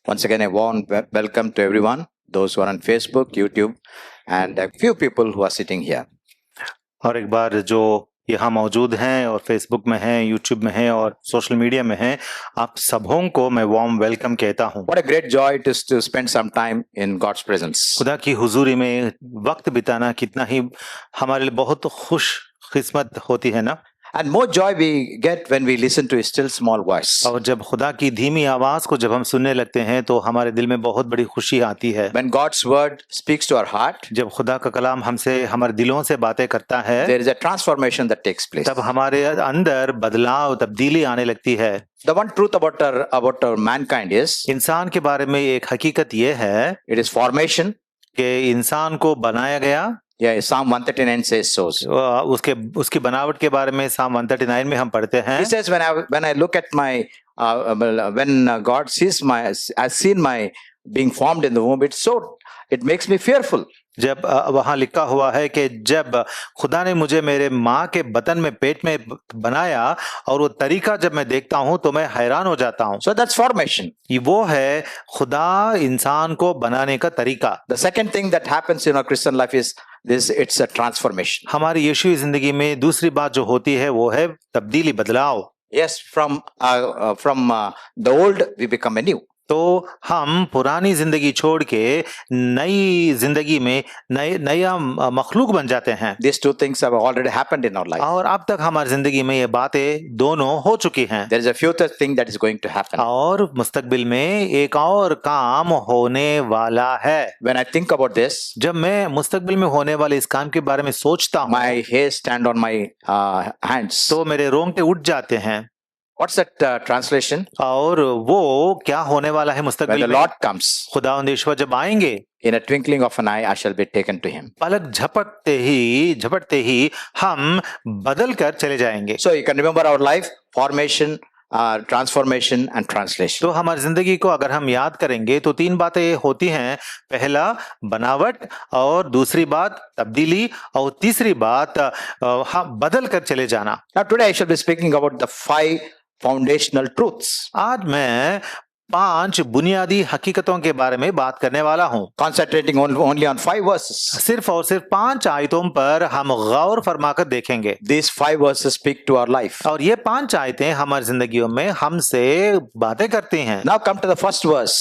Once again, a warm welcome to everyone, those who are on Facebook, YouTube, and a few people who are sitting here. और एक बार जो यहाँ मौजूद हैं और फेसबुक में हैं, यूट्यूब में हैं और सोशल मीडिया में हैं, आप सबों को मैं वार्म वेलकम कहता हूँ। What a great joy it is to spend some time in God's presence. खुदा की हुजूरी में वक्त बिताना कितना ही हमारे लिए बहुत खुश किस्मत होती है ना। And more joy we get when we listen to a still small voice. और जब खुदा की धीमी आवाज को जब हम सुनने लगते हैं तो हमारे दिल में बहुत बड़ी खुशी आती है। When God's word speaks to our heart, जब खुदा का कलाम हमसे हमारे दिलों से बातें करता है, there is a transformation that takes place. तब हमारे अंदर बदलाव, तब्दीली आने लगती है। The one truth about our mankind is, इंसान के बारे में एक हकीकत ये है it is formation. कि इंसान को बनाया गया। Yeah, Psalm 139 says so. उसकी बनावट के बारे में Psalm 139 में हम पढ़ते हैं। He says when I look at my when God has seen my being formed in the womb, it makes me fearful. जब वहाँ लिखा हुआ है कि जब खुदा ने मुझे मेरे माँ के बतन में पेट में बनाया और वो तरीका जब मैं देखता हूँ तो मैं हैरान हो जाता हूँ। So that's formation. वो है खुदा इंसान को बनाने का तरीका। The second thing that happens in our Christian life is it's a transformation. हमारी यीशुई जिंदगी में दूसरी बात जो होती है वो है तब्दीली, बदलाव। Yes, from the old we become a new. तो हम पुरानी जिंदगी छोड़ के नई जिंदगी में नया मखलूक बन जाते हैं। These two things have already happened in our life. और अब तक हमारी जिंदगी में ये बातें दोनों हो चुकी हैं। There is a future thing that is going to happen. और मुस्तकबिल में एक और काम होने वाला है। When I think about this, जब मैं मुस्तकबिल में होने वाले इस काम के बारे में सोचता हूँ, my hairs stand on my hands. तो मेरे रोंगटे उठ जाते हैं। What's that translation? और वो क्या होने वाला है मुस्तकबिल When the में? Lord comes, खुदावंद यीशु जब आएंगे, in a twinkling of an eye, I shall be taken to him. पलक झपटते ही हम बदल कर चले जाएंगे। So you can remember our life, formation, transformation and translation. तो हमारी जिंदगी को अगर हम याद करेंगे तो तीन बातें होती हैं। पहला बनावट, और दूसरी बात तब्दीली, और तीसरी बात हम बदल कर चले जाना। Now today I shall be speaking about the 5 foundational truths. आज मैं 5 बुनियादी हकीकतों के बारे में बात करने वाला हूँ। Concentrating only on 5 verses. सिर्फ और सिर्फ 5 आयतों पर हम गौर फरमाकर देखेंगे। These 5 verses speak to our life. और ये 5 आयतें हमारी जिंदगियों में हमसे बातें करती हैं। Now come to the first verse.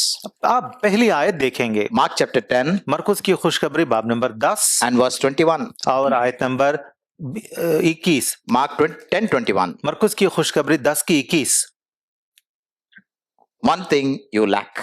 अब पहली आयत देखेंगे। Mark chapter 10 मरकुस की खुशखबरी बाब नंबर 10 and verse 21. और आयत नंबर 21। Mark 10:21. मरकुस की खुशखबरी 10 की 21। One thing you lack.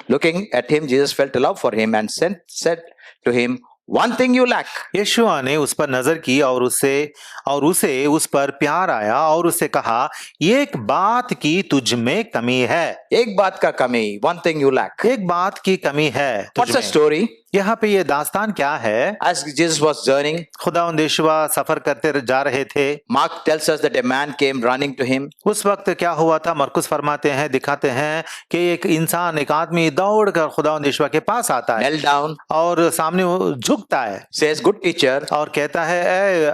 Looking at him, Jesus felt a love for him and said to him, one thing you lack. यीशुआ ने उस पर नजर की और उसे उस पर प्यार आया और उससे कहा, एक बात की तुझ में कमी है। एक बात का कमी, one thing you lack. एक बात की कमी है तुझ What's the में। story? यहाँ पे ये दास्तान क्या है? As Jesus was journeying, खुदावंद यीशुआ सफर करते जा रहे थे। Mark tells us that a man came running to him. उस वक्त क्या हुआ था? मरकुस फरमाते हैं, दिखाते हैं कि एक आदमी दौड़कर खुदावंद यीशुआ के पास आता है, Knelt down, और सामने झुकता है, says, good teacher, और कहता है,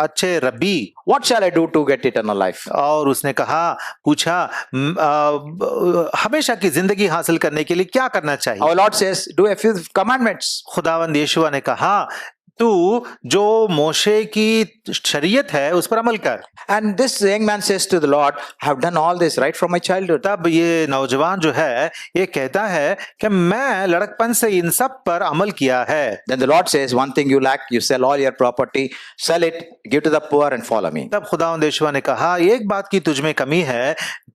अच्छे रब्बी, what shall I do to get eternal life? और उसने पूछा हमेशा की जिंदगी हासिल करने के लिए क्या करना चाहिए? Our Lord says, do a few commandments. खुदावंद यीशुआ ने कहा, तू जो मोशे की शरीयत है उस पर अमल कर। And this young man says to the Lord, I have done all this right from my childhood. तब ये नौजवान जो है ये कहता है कि मैं लड़कपन से इन सब पर अमल किया है। Then the Lord says, one thing you lack, you sell all your property, sell it, give to the poor and follow me. तब खुदावंद यीशुआ ने कहा, एक बात की तुझ में कमी है,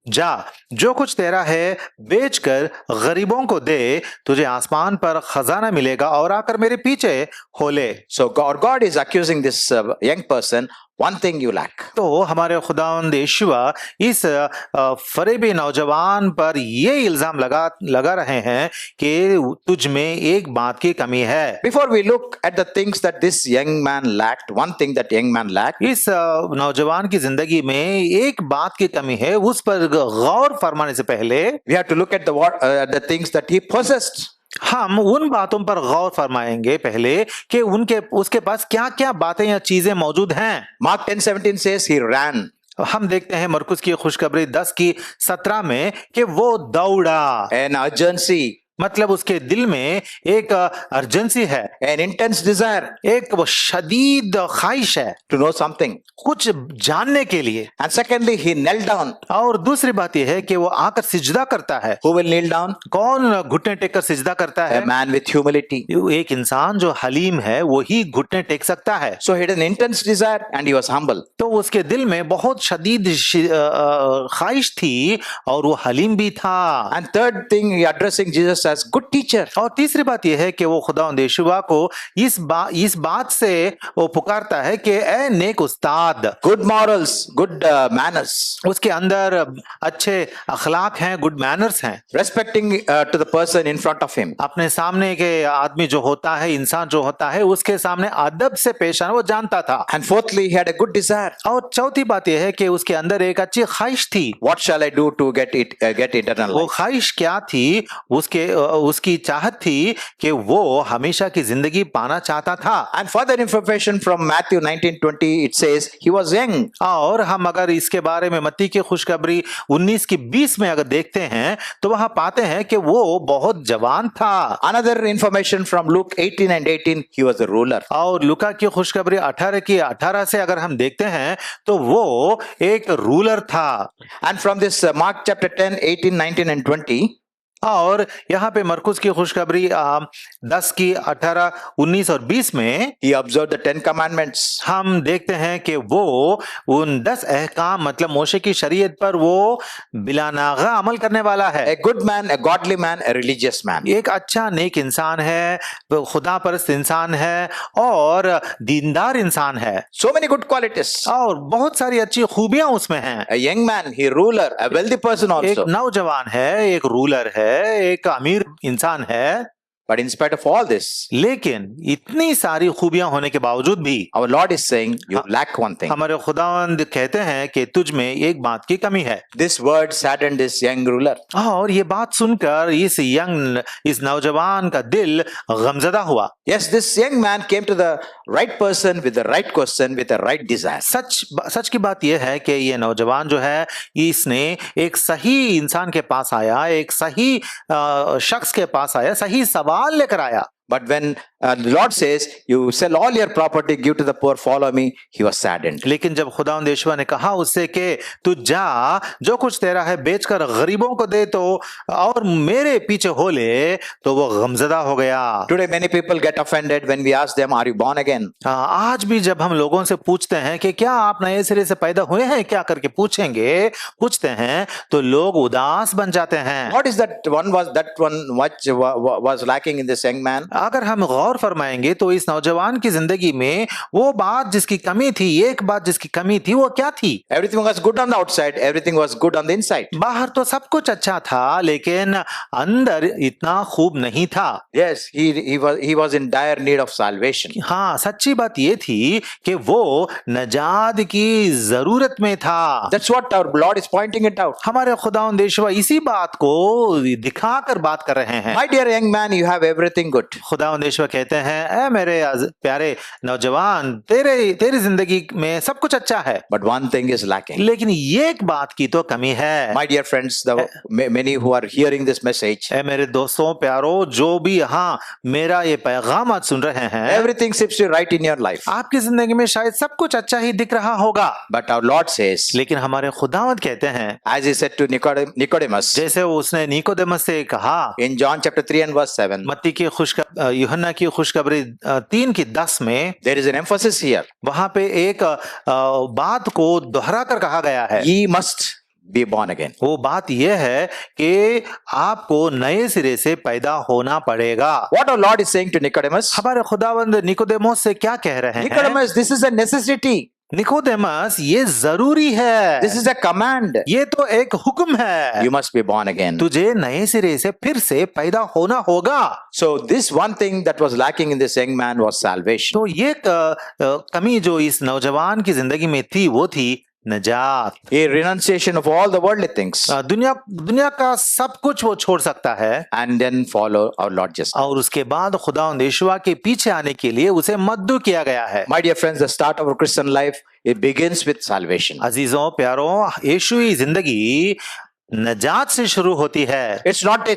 जा जो कुछ तेरा है बेचकर गरीबों को दे, तुझे आसमान पर खजाना मिलेगा, और आकर मेरे पीछे हो ले। So God is accusing this young person, one thing you lack. तो हमारे खुदावंद यीशुआ इस फरेबी नौजवान पर ये इल्जाम लगा रहे हैं कि तुझ में एक बात की कमी है। Before we look at the things that this young man lacked, one thing that young man lacked, इस नौजवान की जिंदगी में एक बात की कमी है, उस पर गौर फरमाने से पहले we have to look at the things that he possessed. हम उन बातों पर गौर फरमाएंगे पहले कि उसके पास क्या क्या बातें या चीजें मौजूद हैं। Mark 10:17 says he ran. हम देखते हैं मरकुस की खुशखबरी 10 की 17 में कि वो दौड़ा, an urgency, मतलब उसके दिल में एक अर्जेंसी है, an intense desire एक वो शदीद ख्वाहिश है to know something. कुछ जानने के लिए। And secondly, he knelt down. और दूसरी बात यह है कि वो आकर सिजदा करता है। Who will kneel down? कौन घुटने टेक कर सिजदा करता है? A man with humility. एक इंसान जो हलीम है वो ही घुटने टेक सकता है। So he had an intense desire and he was humble. तो उसके दिल में बहुत शदीद ख्वाहिश थी और वो हलीम भी था। And third thing, he addressing Jesus as good teacher. और तीसरी बात यह है कि वो खुदावंद यीशुआ को इस बात से वो पुकारता है कि ए नेक उस्ताद, Good morals, good manners. उसके अंदर अच्छे अखलाक हैं, गुड मैनर्स हैं। Respecting to the person in front of him. अपने सामने के आदमी जो होता है, इंसान जो होता है, उसके सामने अदब से पेश आना वो जानता था। And fourthly, he had a good desire. और चौथी बात यह है कि उसके अंदर एक अच्छी ख्वाहिश थी। What shall I do to get eternal वो life? ख्वाहिश क्या थी? उसकी चाहत थी कि वो हमेशा की जिंदगी पाना चाहता था। And further information from Matthew 19:20, it says he was young. और हम अगर इसके बारे में मत्ती की खुशखबरी 19 की 20 में अगर देखते हैं तो वहां पाते हैं कि वो बहुत जवान था। Another information from Luke 18 and 18, he was a ruler. और लूका की खुशखबरी 18 की 18 से अगर हम देखते हैं तो वो एक रूलर था। And from this Mark chapter 10, 18, 19 and 20, और यहाँ पे मरकुस की खुशखबरी 10 की 18, 19 और 20 में he observed the 10 commandments. हम देखते हैं कि वो उन 10 अहकाम मतलब मोशे की शरीयत पर वो बिलानागा अमल करने वाला है। A good man, a godly man, a religious man. एक अच्छा नेक इंसान है, खुदा परस्त इंसान है और दीनदार इंसान है So many good qualities. और बहुत सारी अच्छी खूबियां उसमें हैं। A young man, he ruler, a wealthy person एक also. नौजवान है, एक रूलर है, एक अमीर इंसान है, But in spite of all this, लेकिन इतनी सारी खूबियां होने के बावजूद भी our Lord is saying, you lack one thing. हमारे खुदावंद कहते हैं कि तुझ में एक बात की कमी है। This word saddened this young ruler. और ये बात सुनकर इस नौजवान का दिल गमजदा हुआ। Yes, this young man came to the right person with the right question, with the right desire. सच की बात यह है कि ये नौजवान जो है इसने एक सही इंसान के पास आया, एक सही शख्स के पास आया, सही सवाल लेकर आया। But when the Lord says, you sell all your property, give to the poor, follow me, he was saddened. लेकिन जब खुदावंद यीशुआ ने कहा उससे कि तू जा, जो कुछ तेरा है बेचकर गरीबों को दे तो और मेरे पीछे हो ले, तो वो गमजदा हो गया। Today many people get offended when we ask them, are you born again? आज भी जब हम लोगों से पूछते हैं कि क्या आप नए सिरे से पैदा हुए हैं क्या करके पूछते हैं तो लोग उदास बन जाते हैं। What is that one was lacking in this young man? अगर हम गौर फरमाएंगे तो इस नौजवान की जिंदगी में वो बात जिसकी कमी थी, एक बात जिसकी कमी थी वो क्या थी? Everything was good on the outside, everything was good on the inside. बाहर तो सब कुछ अच्छा था लेकिन अंदर इतना खूब नहीं था। Yes, he was in dire need of salvation. हाँ, सच्ची बात ये थी कि वो नजात की जरूरत में था। That's what our Lord is pointing it out. हमारे खुदावंद यीशुआ इसी बात को दिखाकर बात कर रहे हैं। My dear young man, you have everything good. खुदावंद यीशुआ कहते हैं, ऐ मेरे प्यारे नौजवान, तेरी जिंदगी में सब कुछ अच्छा है, But one thing is lacking. लेकिन ये एक बात की तो कमी है। My dear friends, many who are hearing this message, ऐ मेरे दोस्तों प्यारो, जो भी यहाँ मेरा ये पैगाम आज सुन रहे हैं, everything seems to be right in your life. आपकी जिंदगी में शायद सब कुछ अच्छा ही दिख रहा होगा, But our Lord says, लेकिन हमारे खुदावंद कहते हैं, as he said to Nicodemus, जैसे उसने निकोदेमस से कहा in John chapter 3 and verse 7, मत्ती की यूहन्ना की खुशखबरी 3 की 10 में, there is an emphasis here. वहां पे एक बात को दोहरा कर कहा गया है, Ye must be born again. वो बात यह है कि आपको नए सिरे से पैदा होना पड़ेगा। What our Lord is saying to Nicodemus, हमारे खुदावंद निकोदेमोस से क्या कह रहे हैं? Nicodemus, this is a necessity. Nicodemus, ये जरूरी है, This is a command. ये तो एक हुक्म है, You must be born again. तुझे नए सिरे से फिर से पैदा होना होगा। So this one thing that was lacking in this young man was salvation. तो ये कमी जो इस नौजवान की जिंदगी में थी वो थी निजात। a renunciation of all the worldly things, दुनिया का सब कुछ वो छोड़ सकता है and then follow our Lord Jesus. और उसके बाद खुदावंद यीशुआ के पीछे आने के लिए उसे मद्दू किया गया है। My dear friends, the start of our Christian life, it begins with salvation. अजीजों प्यारों, यीशुई जिंदगी निजात से शुरू होती है। It's not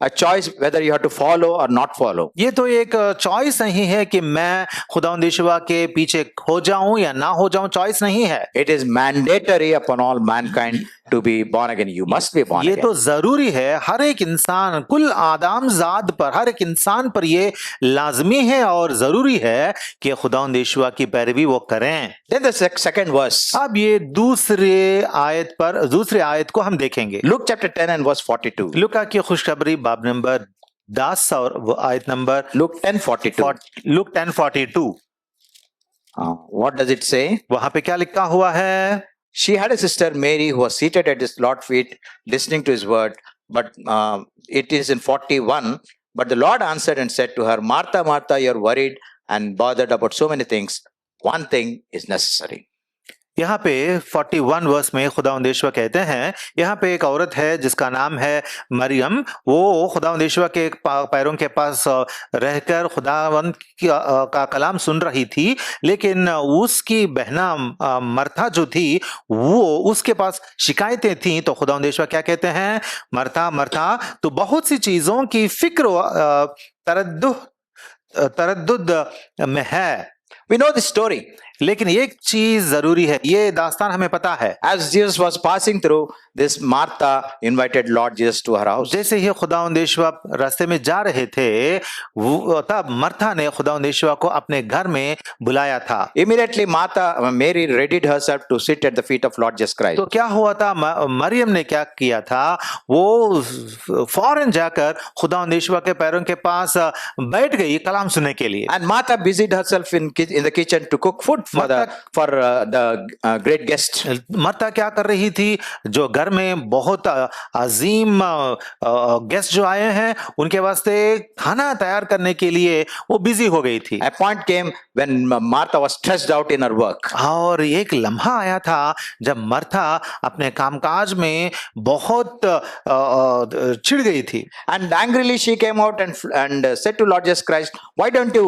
a choice whether you have to follow or not follow. ये तो एक चॉइस नहीं है कि मैं खुदावंद यीशुआ के पीछे हो जाऊं या ना हो जाऊं, चॉइस नहीं है। It is mandatory upon all mankind to be born again. You must be born ये again. तो जरूरी है, हर एक इंसान, कुल आदमजाद पर, हर एक इंसान पर ये लाजमी है और जरूरी है कि खुदावंद यीशुआ की पैरवी वो करें। Then the second verse, अब ये दूसरे आयत को हम देखेंगे। Luke chapter 10 and verse 42. लूका की खुशखबरी बाब नंबर 10 और वो आयत number Luke 10:42. Look 10:42। What does it say? वहां पे क्या लिखा हुआ है? She had a sister Mary who was seated at his Lord's feet, listening to his word. But it is in 41. But the Lord answered and said to her, Martha, Martha, you're worried and bothered about so many things. One thing is necessary. यहाँ पे 41 verse में खुदावंद यीशुआ कहते हैं, यहाँ पे एक औरत है जिसका नाम है मरियम। वो खुदावंद यीशुआ के पैरों के पास रहकर खुदावंद का कलाम सुन रही थी, लेकिन उसकी बहना मर्था जो थी वो उसके पास शिकायतें थी। तो खुदावंद यीशुआ क्या कहते हैं? मर्था मर्था, तो बहुत सी चीजों की फिक्र तरद्दुद में है। We know the story. लेकिन एक चीज जरूरी है, ये दास्तान हमें पता है। As Jesus was passing through, this Martha invited Lord Jesus to her house. जैसे ही खुदावंद यीशुआ रास्ते में जा रहे थे, तब मर्था ने खुदावंद यीशुआ को अपने घर में बुलाया था। Immediately Mary readied herself to sit at the feet of Lord Jesus Christ. तो क्या हुआ था? मरियम ने क्या किया था? वो फौरन जाकर खुदावंद यीशुआ के पैरों के पास बैठ गई कलाम सुनने के लिए। And Martha busied herself in the kitchen to cook food for the great guest. मर्ता क्या कर रही थी? जो घर में बहुत अजीम गेस्ट जो आए हैं उनके वास्ते खाना तैयार करने के लिए वो बिजी हो गई थी। A point came when Martha was stressed out in her work. और एक लम्हा आया था जब मर्था अपने कामकाज में बहुत चिढ़ गई थी। And angrily she came out and said to Lord Jesus Christ, why don't you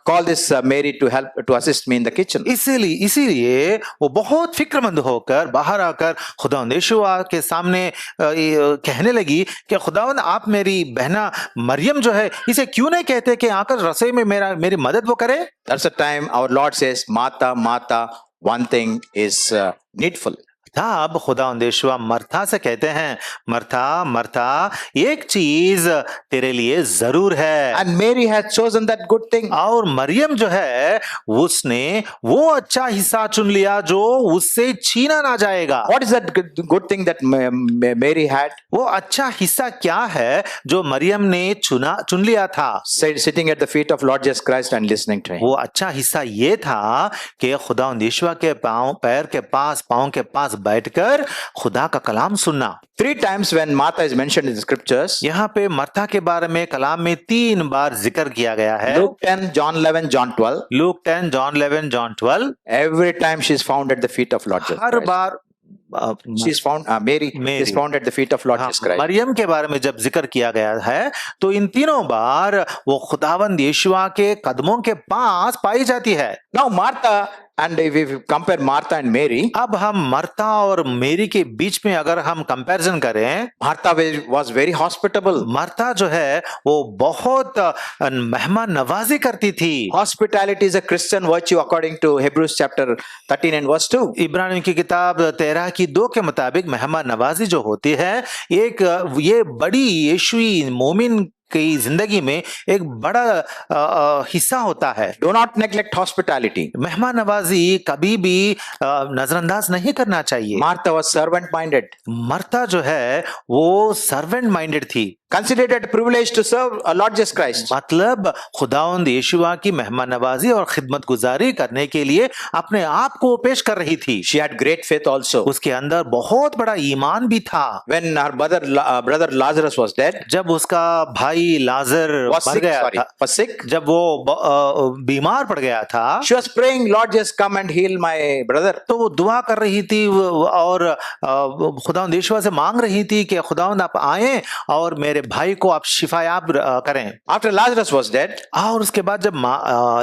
call this Mary to assist me in the kitchen? इसीलिए वो बहुत फिक्रमंद होकर बाहर आकर खुदावंद यीशुआ के सामने कहने लगी कि खुदावंद, आप मेरी बहना मरियम जो है इसे क्यों नहीं कहते कि आकर रसोई में मेरी मदद वो करे? That's the time our Lord says, Martha, Martha, one thing is needful. तब खुदावंद यीशुआ मर्था से कहते हैं, मर्था मर्था, एक चीज तेरे लिए जरूर है। And Mary had chosen that good thing. और मरियम जो है उसने वो अच्छा हिस्सा चुन लिया जो उससे छीना ना जाएगा। What is that good thing that Mary had? वो अच्छा हिस्सा क्या है जो मरियम ने चुन लिया था? Sitting at the feet of Lord Jesus Christ and listening to him. वो अच्छा हिस्सा ये था कि खुदावंद यीशुआ के पैर के पांव के पास बैठकर खुदा का कलाम सुनना। 3 times when Martha is mentioned in the scriptures. यहाँ पे मर्था के बारे में कलाम में 3 बार जिक्र किया गया है। Luke 10, John 11, John 12. Luke 10, John 11, John 12. Every time she is found at the feet of Lord Jesus her Christ. Bar She is found, Mary is found at the feet of Lord Jesus Christ. Maryam के बारे में जब जिक्र किया गया है तो इन तीनों बार वो खुदावंद यीशुआ के कदमों के पास पाई जाती है। Now Martha, and if we compare Martha and Mary, अब हम मर्ता और मेरी के बीच में अगर हम कंपैरिजन करें, Martha was very hospitable. मर्ता जो है वो बहुत मेहमान नवाजी करती थी। Hospitality is a Christian virtue according to Hebrews chapter 13 and verse 2. इब्रानियों की किताब 13 की 2 के मुताबिक मेहमान नवाजी जो होती है ये बड़ी यीशुई मोमिन की जिंदगी में एक बड़ा हिस्सा होता है। Do not neglect hospitality. मेहमान नवाजी कभी भी नजरअंदाज नहीं करना चाहिए। Martha was servant minded. मर्ता जो है वो सर्वेंट माइंडेड थी। considered it a privilege to serve Lord Jesus Christ. मतलब खुदावंद यीशुआ की मेहमान नवाजी और खिदमत गुजारी करने के लिए अपने आप को पेश कर रही थी। She had great faith also. उसके अंदर बहुत बड़ा ईमान भी था। When her brother Lazarus was dead, जब उसका भाई लाजर was मर sick, गया था, was sick, जब वो बीमार पड़ गया था, she was praying, Lord, just come and heal my brother. तो वो दुआ कर रही थी और खुदावंद यीशुआ से मांग रही थी कि खुदावंद आप आए और मेरे भाई को आप शिफायाब करें। After Lazarus was dead, और उसके बाद जब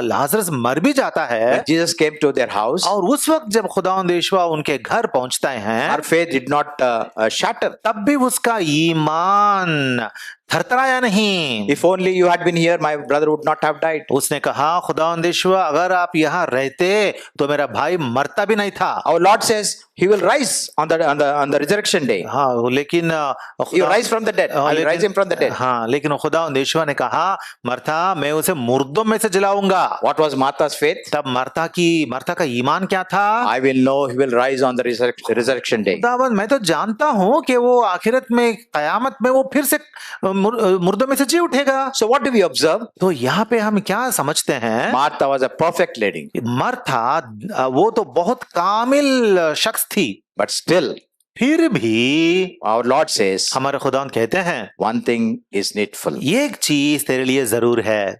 लाजरस मर भी जाता है, when Jesus came to their house, और उस वक्त जब खुदावंद यीशुआ उनके घर पहुंचते हैं, her faith did not shatter. तब भी उसका ईमान थरथराया नहीं। If only you had been here, my brother would not have died. उसने कहा खुदावंद यीशुआ अगर आप यहाँ रहते तो मेरा भाई मरता भी नहीं था। Our Lord says He will rise on the resurrection day. हाँ, लेकिन He will rise from the dead. I will rise him from the dead. हाँ, लेकिन खुदावंद यीशुआ ने कहा मरता मैं उसे मुर्दों में से जलाऊंगा। What was Martha's faith? तब मरता का ईमान क्या था? I will know he will rise on the resurrection day. खुदावंद मैं तो जानता हूँ कि वो आखिरत में कयामत में वो फिर से मुर्दों में से जी उठेगा। So what do we observe? तो यहाँ पे हम क्या समझते हैं? Martha was a perfect lady, मरता वो तो बहुत कामिल शख्स थी, but still फिर भी our Lord says हमारे खुदावंद कहते हैं one thing is needful. ये एक चीज तेरे लिए जरूर है।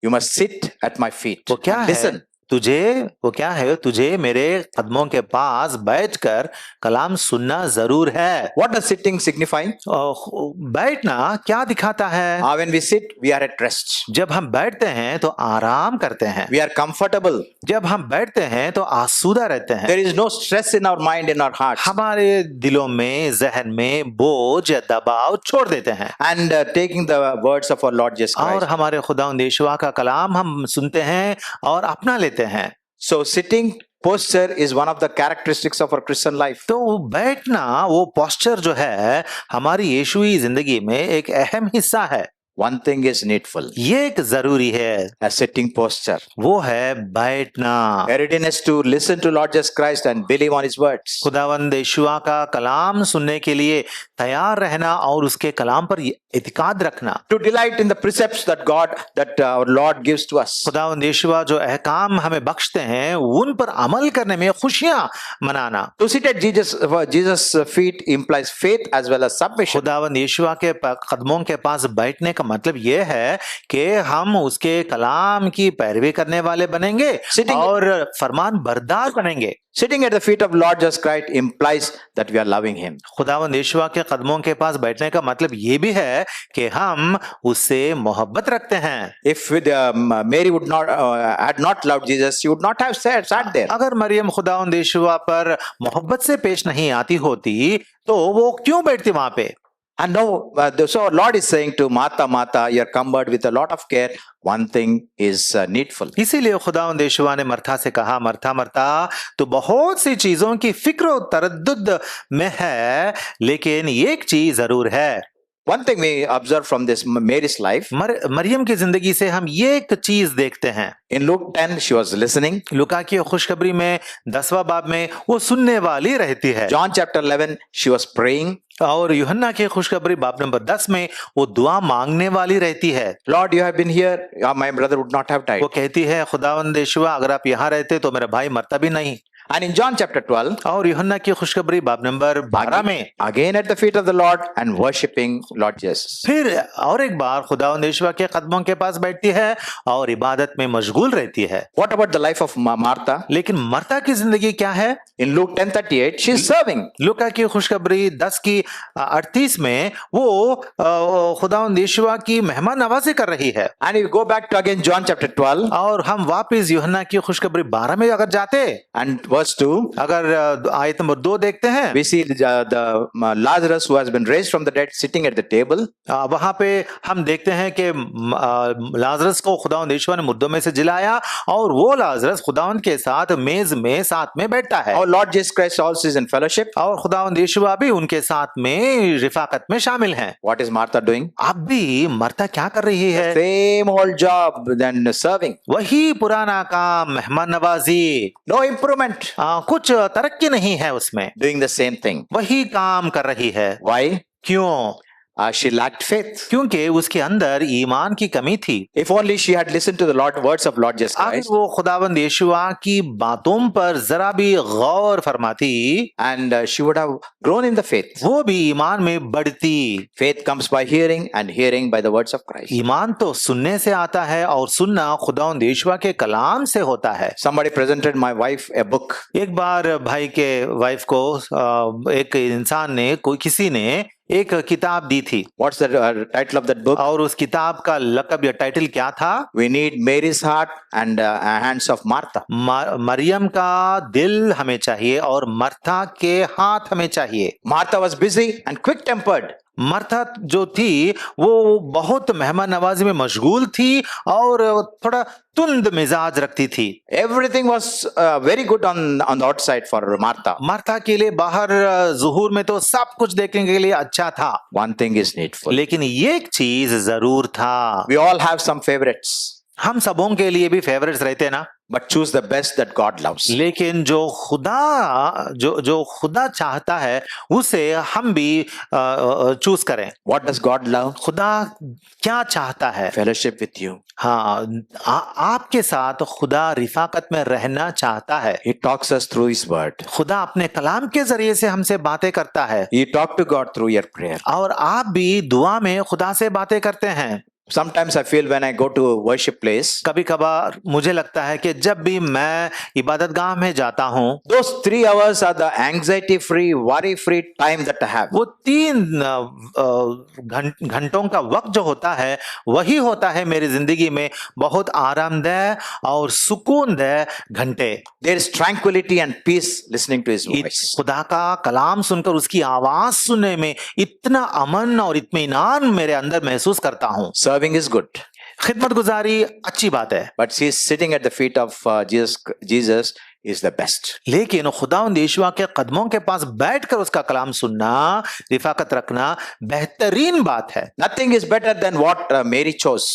You must sit at my feet. वो क्या and है? listen. वो क्या है? तुझे मेरे कदमों के पास बैठकर कलाम सुनना जरूर है। What does sitting signify? बैठना क्या दिखाता है? When we sit, we are at rest. जब हम बैठते हैं तो आराम करते हैं। We are comfortable. जब हम बैठते हैं तो आसूदा रहते हैं। There is no stress in our mind, in our hearts. हमारे दिलों में, जहन में बोझ या दबाव छोड़ देते हैं। And taking the words of our Lord Jesus और Christ. हमारे खुदावंद यीशुआ का कलाम हम सुनते हैं और अपना लेते हैं। So sitting posture is one of the characteristics of our Christian life. तो बैठना वो पोस्चर जो है हमारी यीशुई जिंदगी में एक अहम हिस्सा है। One thing is needful. ये एक जरूरी है, A sitting posture. वो है बैठना। A readiness to listen to Lord Jesus Christ and believe on His words. खुदावंद यीशुआ का कलाम सुनने के लिए तैयार रहना और उसके कलाम पर इतिकाद रखना। To delight in the precepts that our Lord gives to us. खुदावंद यीशुआ जो अहकाम हमें बख्शते हैं उन पर अमल करने में खुशियां मनाना। To sit at Jesus' feet implies faith as well as submission. खुदावंद यीशुआ के कदमों के पास बैठने का मतलब यह है कि हम उसके कलाम की पैरवी करने वाले बनेंगे और फरमान बरदार बनेंगे। Sitting at the feet of Lord Jesus Christ implies that we are loving Him. खुदावंद यीशुआ के कदमों के पास बैठने का मतलब ये भी है कि हम उससे मोहब्बत रखते हैं। If Mary had not loved Jesus, she would not have sat there. अगर मरियम खुदावंद यीशुआ पर मोहब्बत से पेश नहीं आती होती तो वो क्यों बैठती वहां पे? And no, so our Lord is saying to Martha, Martha, you are cumbered with a lot of care. One thing is needful. इसीलिए खुदावंद यीशुआ ने मरथा से कहा, मरथा मरथा तो बहुत सी चीजों की फिक्र और तरद्दुद में है, लेकिन एक चीज जरूर है। One thing we observe from this Mary's life. Maryam की जिंदगी से हम ये एक चीज देखते हैं। In Luke 10, she was listening. लुका की खुशखबरी में 10वां बाब में वो सुनने वाली रहती है। John chapter 11, she was praying. और यूहन्ना की खुशखबरी बाब नंबर 10 में वो दुआ मांगने वाली रहती है। Lord, you have been here. My brother would not have died. वो कहती है खुदावंद यीशुआ अगर आप यहाँ रहते तो मेरा भाई मरता भी नहीं। And in John chapter 12, और यूहन्ना की खुशखबरी बाब नंबर 12 में again at the feet of the Lord and worshipping Lord Jesus. फिर और एक बार खुदावंद यीशुआ के कदमों के पास बैठती है और इबादत में मशगूल रहती है। What about the life of Martha? लेकिन मरता की जिंदगी क्या है? In Luke 10:38, she is serving. लुका की खुशखबरी 10 की 38 में वो खुदावंद यीशुआ की मेहमान नवाजी कर रही है। And if you go back to again John chapter 12, और हम वापस यूहन्ना की खुशखबरी 12 में अगर जाते and verse 2, अगर आयत नंबर 2 देखते हैं, we see the Lazarus who has been raised from the dead sitting at the table. वहां पे हम देखते हैं कि लाजरस को खुदावंद यीशुआ ने मुर्दों में से जिलाया और वो लाजरस खुदावंद के साथ मेज में साथ में बैठता है। Our Lord Jesus Christ also is in fellowship. और खुदावंद यीशुआ भी उनके साथ में रिफाकत में शामिल हैं। What is Martha doing? अब भी मरता क्या कर रही है? Same old job than serving. वही पुराना काम, मेहमान नवाजी। No improvement. कुछ तरक्की नहीं है उसमें। Doing the same thing. वही काम कर रही है। Why? क्यों? she lacked faith. क्योंकि उसके अंदर ईमान की कमी थी। If only she had listened to the words of Lord Jesus अगर Christ, वो खुदावंद यीशुआ की बातों पर जरा भी गौर फरमाती, and she would have grown in the faith. वो भी ईमान में बढ़ती। Faith comes by hearing, and hearing by the words of Christ. ईमान तो सुनने से आता है और सुनना खुदावंद यीशुआ के कलाम से होता है। Somebody presented my wife a book. एक बार भाई के वाइफ को एक इंसान ने किसी ने एक किताब दी थी। What's the title of that book? और उस किताब का लक़ब या टाइटल क्या था? We need Mary's heart and hands of Martha. Maryam का दिल हमें चाहिए और मर्था के हाथ हमें चाहिए। Martha was busy and quick-tempered. Martha जो थी वो बहुत मेहमान नवाजी में मशगूल थी और थोड़ा तुंद मिजाज रखती थी। Everything was very good on the outside for Martha. Martha के लिए बाहर ज़ुहूर में तो सब कुछ देखने के लिए अच्छा था, One thing is needful. लेकिन ये एक चीज जरूर था। We all have some favorites, हम सबों के लिए भी फेवरेट्स रहते हैं ना, but choose the best that God loves. लेकिन जो खुदा चाहता है उसे हम भी चूज करें। What does God love? खुदा क्या चाहता है? Fellowship with you. हाँ, आपके साथ खुदा रिफाकत में रहना चाहता है। He talks us through His word. खुदा अपने कलाम के जरिए से हमसे बातें करता है You talk to God through your prayer. और आप भी दुआ में खुदा से बातें करते हैं। Sometimes I feel when I go to a worship place, कभी कभार मुझे लगता है कि जब भी मैं इबादत गाह में जाता हूँ, those 3 hours are the anxiety-free, worry-free time that I have. वो 3 घंटों का वक्त जो होता है वही होता है मेरी जिंदगी में बहुत आरामदेह और सुकूनदेह घंटे। There is tranquility and peace listening to His voice. खुदा का कलाम सुनकर उसकी आवाज सुनने में इतना अमन और इत्मीनान मेरे अंदर महसूस करता हूँ। Serving is good, खिदमत गुजारी अच्छी बात है, but she's sitting at the feet of Jesus is the best. लेकिन खुदावंद यीशुआ के कदमों के पास बैठकर उसका कलाम सुनना, रिफाकत रखना बेहतरीन बात है। Nothing is better than what Mary chose.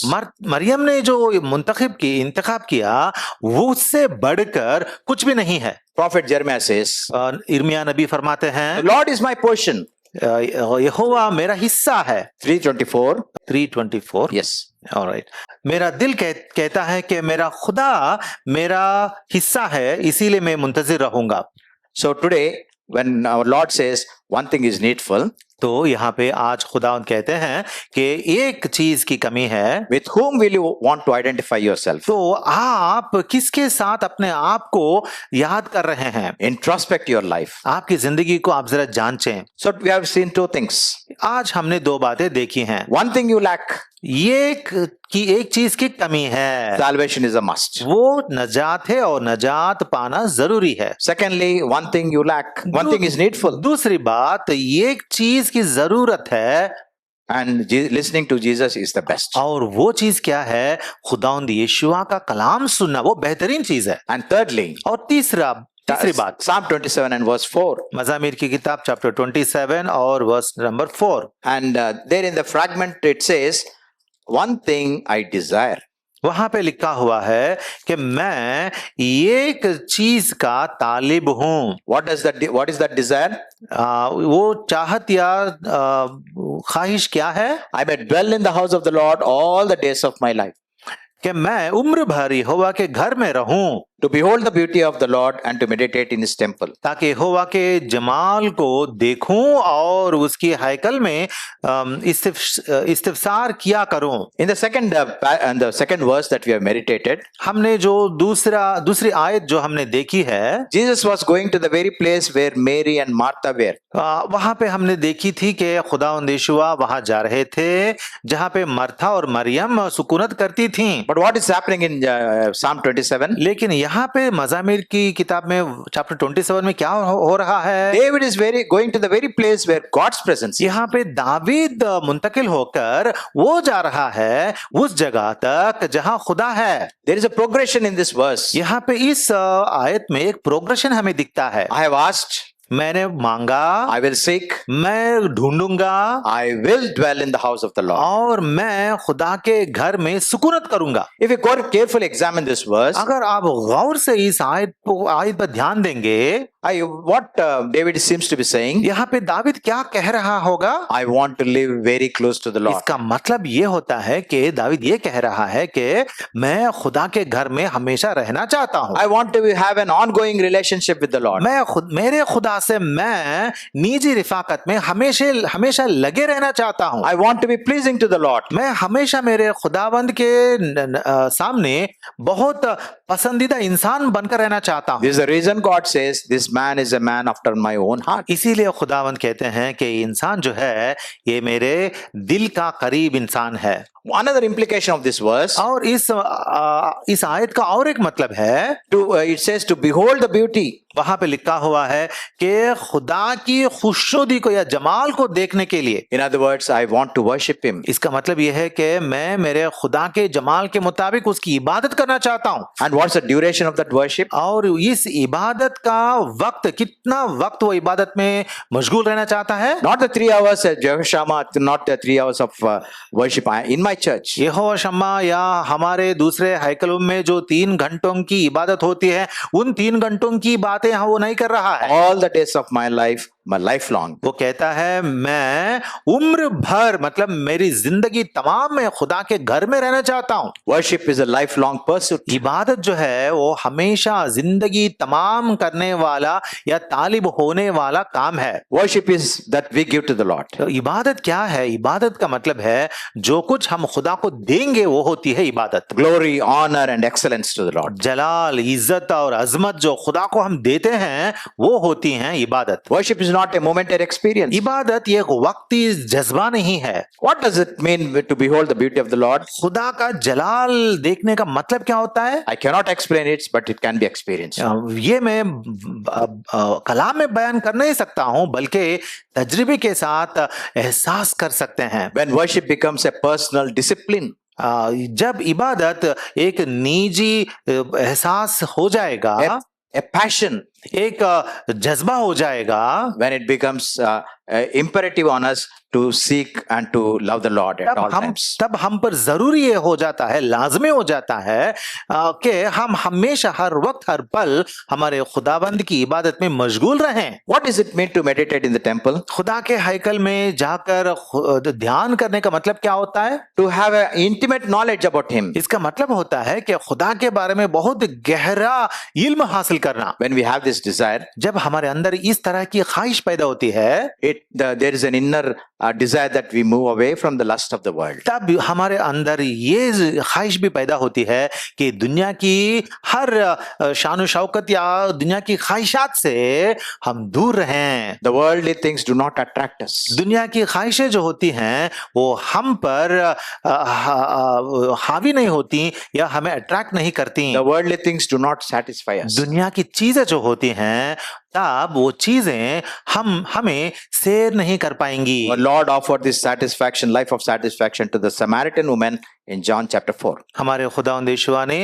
Maryam ने जो इंतखाब किया वो उससे बढ़कर कुछ भी नहीं है। Prophet Jeremiah says, इर्मिया नबी फरमाते हैं, "The Lord is my portion." यहोवा मेरा हिस्सा है। 3:24. 3:24। Yes. ऑलराइट। मेरा दिल कहता है कि मेरा खुदा मेरा हिस्सा है, इसीलिए मैं मुंतजिर रहूंगा। So today, when our Lord says one thing is needful, तो यहाँ पे आज खुदावंद कहते हैं कि एक चीज की कमी है। with whom will you want to identify yourself? तो आप किसके साथ अपने आप को याद कर रहे हैं? Introspect your life. आपकी जिंदगी को आप जरा जांचें। So we have seen 2 things. आज हमने 2 बातें देखी हैं। One thing you lack. एक चीज की कमी है, Salvation is a must. वो नजात है और नजात पाना जरूरी है। Secondly, one thing you lack. One thing is needful. दूसरी बात, एक चीज की जरूरत है And listening to Jesus is the best. और वो चीज क्या है? खुदावंद यीशुआ का कलाम सुनना, वो बेहतरीन चीज है। And thirdly, और तीसरी बात, Psalm 27 and verse 4. मज़ामीर की किताब चैप्टर 27 और verse number 4। And there in the fragment it says, one thing I desire. वहां पे लिखा हुआ है कि मैं एक चीज का तालिब हूं। What is that desire? वो चाहत या ख्वाहिश क्या है? I may dwell in the house of the Lord all the days of my life. कि मैं उम्र भर यहोवा के घर में रहूं, To behold the beauty of the Lord and to meditate in His temple. ताकि यहोवा के जमाल को देखूं और उसकी हैकल में इस्तिफसार किया करूं। In the second verse that we have meditated, हमने जो दूसरी आयत जो हमने देखी है, Jesus was going to the very place where Mary and Martha were. वहां पे हमने देखी थी कि खुदावंद यीशुआ वहां जा रहे थे जहां पे मर्था और मरियम सुकूनत करती थीं। But what is happening in Psalm 27? लेकिन यहाँ पे मज़ामीर की किताब में चैप्टर 27 में क्या हो रहा है? David is going to the very place where God's presence is. यहाँ पे दावीद मुंतकिल होकर वो जा रहा है उस जगह तक जहां खुदा है। There is a progression in this verse. यहाँ पे इस आयत में एक प्रोग्रेशन हमें दिखता है। I have asked, मैंने मांगा, I will seek, मैं ढूंढूंगा, I will dwell in the house of the Lord. और मैं खुदा के घर में सुकूनत करूंगा। If you carefully examine this verse, अगर आप गौर से इस आयत पर ध्यान देंगे, what David seems to be saying, यहाँ पे दाविद क्या कह रहा होगा? I want to live very close to the Lord. इसका मतलब ये होता है कि दाविद ये कह रहा है कि मैं खुदा के घर में हमेशा रहना चाहता हूँ। I want to have an ongoing relationship with the Lord. मेरे खुदा से मैं निजी रिफाकत में हमेशा लगे रहना चाहता हूँ। I want to be pleasing to the Lord. मैं हमेशा मेरे खुदावंद के सामने बहुत पसंदीदा इंसान बनकर रहना चाहता हूँ। This is the reason God says, this man is a man after my own heart. इसीलिए खुदावंद कहते हैं कि इंसान जो है ये मेरे दिल का करीब इंसान है। Another implication of this verse, और इस आयत का और एक मतलब है, it says to behold the beauty. वहां पे लिखा हुआ है कि खुदा की खुशनुदी को या जमाल को देखने के लिए। In other words, I want to worship him. इसका मतलब यह है कि मैं मेरे खुदा के जमाल के मुताबिक उसकी इबादत करना चाहता हूँ। And what's the duration of that worship? और इस इबादत का वक्त, कितना वक्त वो इबादत में मशगूल रहना चाहता है? Not the 3 hours at Jehoshama, not the 3 hours of worship in my church. यहोवा शम्मा या हमारे दूसरे हैकलों में जो 3 घंटों की इबादत होती है, उन 3 घंटों की बातें यहाँ वो नहीं कर रहा है। All the days of my life, my lifelong. वो कहता है मैं उम्र भर, मतलब मेरी जिंदगी तमाम में खुदा के घर में रहना चाहता हूँ। Worship is a lifelong pursuit. इबादत जो है वो हमेशा जिंदगी तमाम करने वाला या तालिब होने वाला काम है। Worship is that we give to the Lord. तो इबादत क्या है? इबादत का मतलब है जो कुछ हम खुदा को देंगे वो होती है इबादत। Glory, honor and excellence to the Lord. जलाल, इज्जत और अजमत जो खुदा को हम देते हैं वो होती हैं इबादत। Worship is not a momentary experience. इबादत ये एक वक्ती जज्बा नहीं है। What does it mean to behold the beauty of the Lord? खुदा का जलाल देखने का मतलब क्या होता है? I cannot explain it, but it can be experienced. ये मैं कलाम में बयान कर नहीं सकता हूं, बल्कि तजर्बे के साथ एहसास कर सकते हैं। When worship becomes a personal discipline, जब इबादत एक निजी एहसास हो जाएगा, a passion, एक जज्बा हो जाएगा, when it becomes imperative on us to seek and to love the Lord at all times. तब हम पर जरूरी ये हो जाता है, लाजमी हो जाता है कि हम हमेशा, हर वक्त, हर पल हमारे खुदाबंद की इबादत में मशगूल रहें। What does it mean to meditate in the temple? खुदा के हैकल में जाकर ध्यान करने का मतलब क्या होता है? To have an intimate knowledge about Him. इसका मतलब होता है कि खुदा के बारे में बहुत गहरा इल्म हासिल करना। When we have this desire, जब हमारे अंदर इस तरह की ख्वाहिश पैदा होती है, there is an inner desire that we move away from the lust of the world. तब हमारे अंदर ये ख्वाहिश भी पैदा होती है कि दुनिया की हर शान शौकत या दुनिया की ख्वाहिशात से हम दूर रहें। The worldly things do not attract us. दुनिया की ख्वाहिशें जो होती हैं वो हम पर हावी नहीं होती या हमें अट्रैक्ट नहीं करती। The worldly things do not satisfy us. दुनिया की चीजें जो होती हैं तब वो चीजें हमें सैर नहीं कर पाएंगी। Our Lord offered this satisfaction, life of satisfaction to the Samaritan woman in John chapter 4. हमारे खुदावंद यीशुआ ने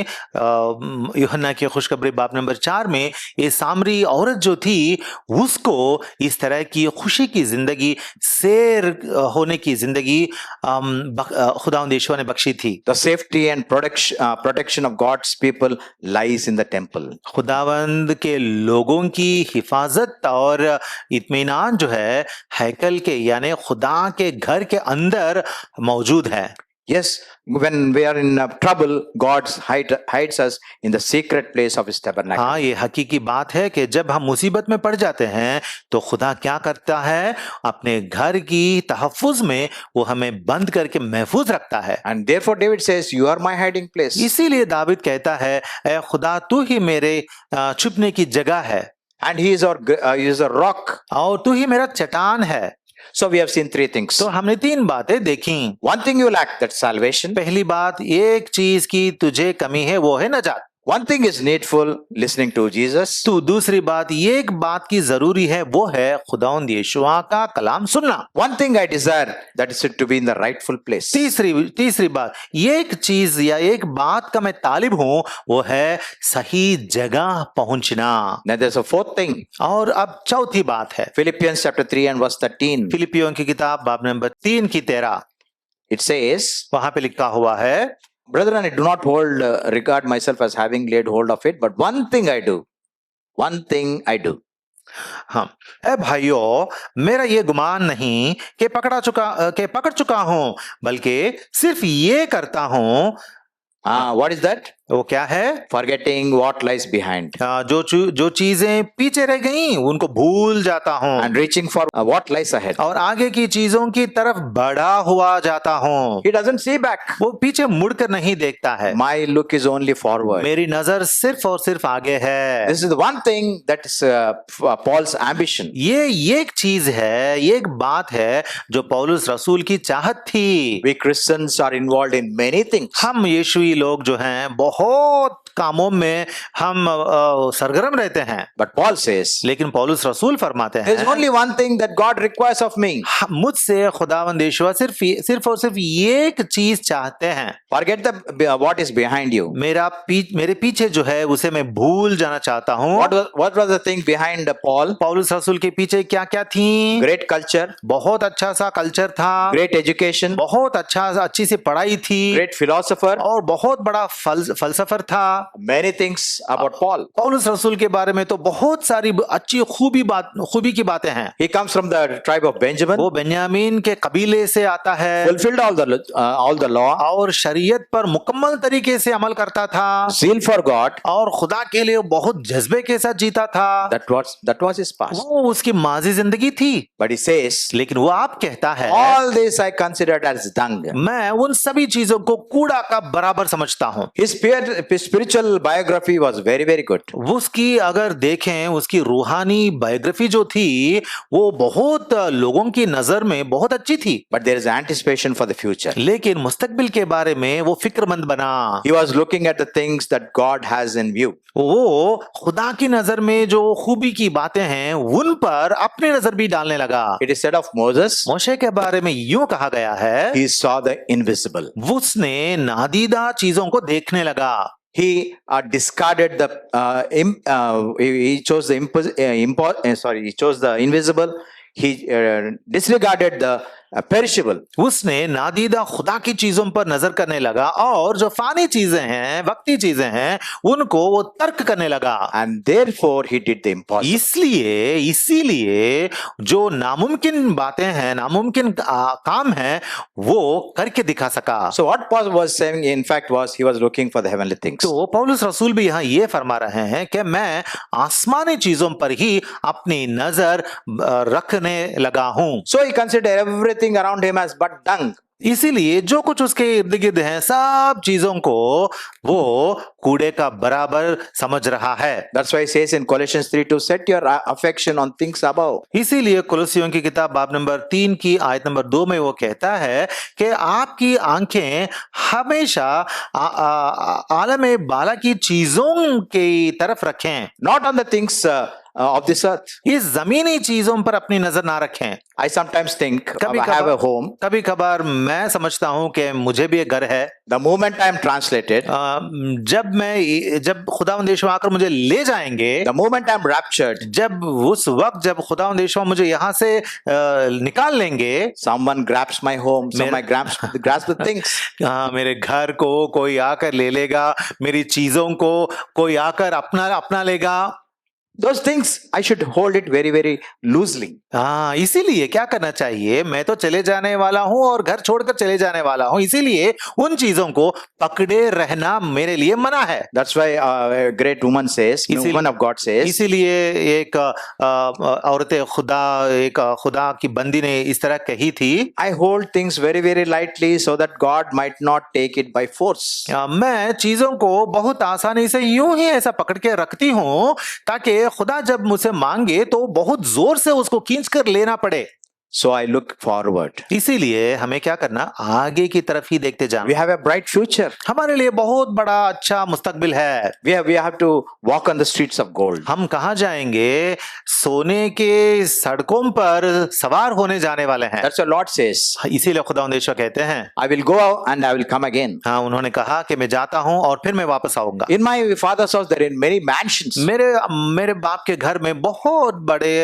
यूहन्ना की खुशखबरी बाब नंबर 4 में ये सामरी औरत जो थी उसको इस तरह की खुशी की जिंदगी, सैर होने की जिंदगी खुदावंद यीशुआ ने बख्शी थी। The safety and protection of God's people lies in the temple. खुदावंद के लोगों की हिफाजत और इत्मीनान जो है हैकल के यानी खुदा के घर के अंदर मौजूद है। Yes, when we are in trouble, God hides us in the secret place of His tabernacle. हाँ, ये हकीकी बात है कि जब हम मुसीबत में पड़ जाते हैं तो खुदा क्या करता है, अपने घर की तहफ़्फ़ुज़ में वो हमें बंद करके महफूज रखता है। And therefore David says, "You are my hiding place." इसीलिए दाविद कहता है, ऐ खुदा तू ही मेरे छुपने की जगह है। And He is a rock. और तू ही मेरा चट्टान है। So we have seen 3 things. तो हमने 3 बातें देखी। One thing you lack, that's salvation. पहली बात, एक चीज की तुझे कमी है, वो है नजात। One thing is needful, listening to Jesus. तो दूसरी बात, ये एक बात की जरूरी है, वो है खुदावंद यीशुआ का कलाम सुनना। One thing I desire, that is to be in the rightful place. तीसरी बात, ये एक चीज या एक बात का मैं तालिब हूं, वो है सही जगह पहुंचना। Now there's a fourth thing. और अब चौथी बात है Philippians chapter 3 and verse 13. फिलिपियों की किताब बाब नंबर 3 की 13, It says, वहां पे लिखा हुआ है, Brethren, I do not regard myself as having laid hold of it, but one thing I do. One thing I do. हाँ, ए भाइयों, मेरा ये गुमान नहीं कि पकड़ चुका हूं, बल्कि सिर्फ ये करता हूं। What is that? वो क्या है? Forgetting what lies behind जो चीजें पीछे रह गई उनको भूल जाता हूं, and reaching for what lies ahead. और आगे की चीजों की तरफ बढ़ा हुआ जाता हूं। He doesn't see back. वो पीछे मुड़कर नहीं देखता है। My look is only forward. मेरी नजर सिर्फ और सिर्फ आगे है। This is the one thing that is Paul's ambition. ये एक चीज है, ये एक बात है जो पौलुस रसूल की चाहत थी। We Christians are involved in many things. हम यीशुई लोग जो हैं बहुत कामों में हम सरगर्म रहते हैं, But Paul says, लेकिन पौलुस रसूल फरमाते there is हैं, only one thing that God requires of me. मुझसे खुदावंद यीशुआ सिर्फ और सिर्फ ये एक चीज चाहते हैं। Forget what is behind you. मेरे पीछे जो है उसे मैं भूल जाना चाहता हूँ। What was the thing behind Paul? पौलुस रसूल के पीछे क्या क्या थी? Great culture, बहुत अच्छा सा कल्चर था, great education, बहुत अच्छी सी पढ़ाई थी, great philosopher, और बहुत बड़ा फलसफर था। many things about Paul. पौलुस रसूल के बारे में तो बहुत सारी अच्छी खूबी की बातें हैं। He comes from the tribe of Benjamin, वो बेन्यामीन के कबीले से आता है, fulfilled all the law, और शरीयत पर मुकम्मल तरीके से अमल करता था, zeal for God. और खुदा के लिए बहुत जज्बे के साथ जीता था। That was his past. वो उसकी माजी जिंदगी थी। But he says, लेकिन वो आप कहता है, all this I considered as dung. मैं उन सभी चीजों को कूड़ा का बराबर समझता हूँ। His spiritual biography was very, very good. उसकी अगर देखें, उसकी रूहानी बायोग्राफी जो थी वो बहुत लोगों की नजर में बहुत अच्छी थी। But there is anticipation for the future. लेकिन मुस्तकबिल के बारे में वो फिक्रमंद बना। He was looking at the things that God has in view. वो खुदा की नजर में जो खूबी की बातें हैं उन पर अपनी नजर भी डालने लगा। It is said of Moses, मोशे के बारे में यूं कहा गया है, he saw the invisible. उसने नादीदा चीजों को देखने लगा। He discarded he chose the invisible. He disregarded the perishable. उसने नादीदा खुदा की चीजों पर नजर करने लगा, और जो फानी चीजें हैं, वक्ती चीजें हैं, उनको वो तर्क करने लगा। And therefore he did the impossible. इसीलिए जो नामुमकिन बातें हैं, नामुमकिन काम है, वो करके दिखा सका। So what Paul was saying in fact was he was looking for the heavenly things. तो पौलुस रसूल भी यहाँ ये फरमा रहे हैं कि मैं आसमानी चीजों पर ही अपनी नजर रखने लगा हूं। So he considered everything around him as but dung. इसीलिए जो कुछ उसके इर्द गिर्द है, सब चीजों को वो कूड़े का बराबर समझ रहा है। That's why he says in Colossians 3:2, set your affection on things above. इसीलिए कुलसियों की किताब बाब नंबर 3 की आयत नंबर 2 में वो कहता है कि आपकी आंखें हमेशा आलम बाला की चीजों की तरफ रखें, Not on the things of this earth. इस जमीनी चीजों पर अपनी नजर ना रखें। I sometimes think I have a home. कभी कभार मैं समझता हूं कि मुझे भी एक घर है। The moment I am translated, जब खुदावंद यीशुआ आकर मुझे ले जाएंगे, the moment I am raptured, जब खुदावंद यीशुआ मुझे यहाँ से निकाल लेंगे, someone grabs my home, someone grabs the things. मेरे घर को कोई आकर ले लेगा, मेरी चीजों को कोई आकर अपना लेगा। Those things I should hold it very, very loosely. इसीलिए क्या करना चाहिए, मैं तो चले जाने वाला हूं और घर छोड़कर चले जाने वाला हूं, इसीलिए उन चीजों को पकड़े रहना मेरे लिए मना है। That's why a great woman says, woman of God says, इसीलिए एक औरत खुदा की बंदी ने इस तरह कही थी, I hold things very, very lightly so that God might not take it by force. मैं चीजों को बहुत आसानी से यूं ही ऐसा पकड़ के रखती हूं ताकि खुदा जब मुझसे मांगे तो बहुत जोर से उसको खींच कर लेना पड़े। So I look forward. इसीलिए हमें क्या करना, आगे की तरफ ही देखते We जाना। have a bright future. हमारे लिए बहुत बड़ा अच्छा मुस्तकबिल है। We have to walk on the streets of gold. हम कहाँ जाएंगे? सोने के सड़कों पर सवार होने जाने वाले हैं। That's what Lord says. इसीलिए खुदावंद यीशु कहते हैं, I will go and I will come again. हाँ, उन्होंने कहा कि मैं जाता हूँ और फिर मैं वापस आऊंगा। In my father's house there are many mansions. मेरे बाप के घर में बहुत बड़े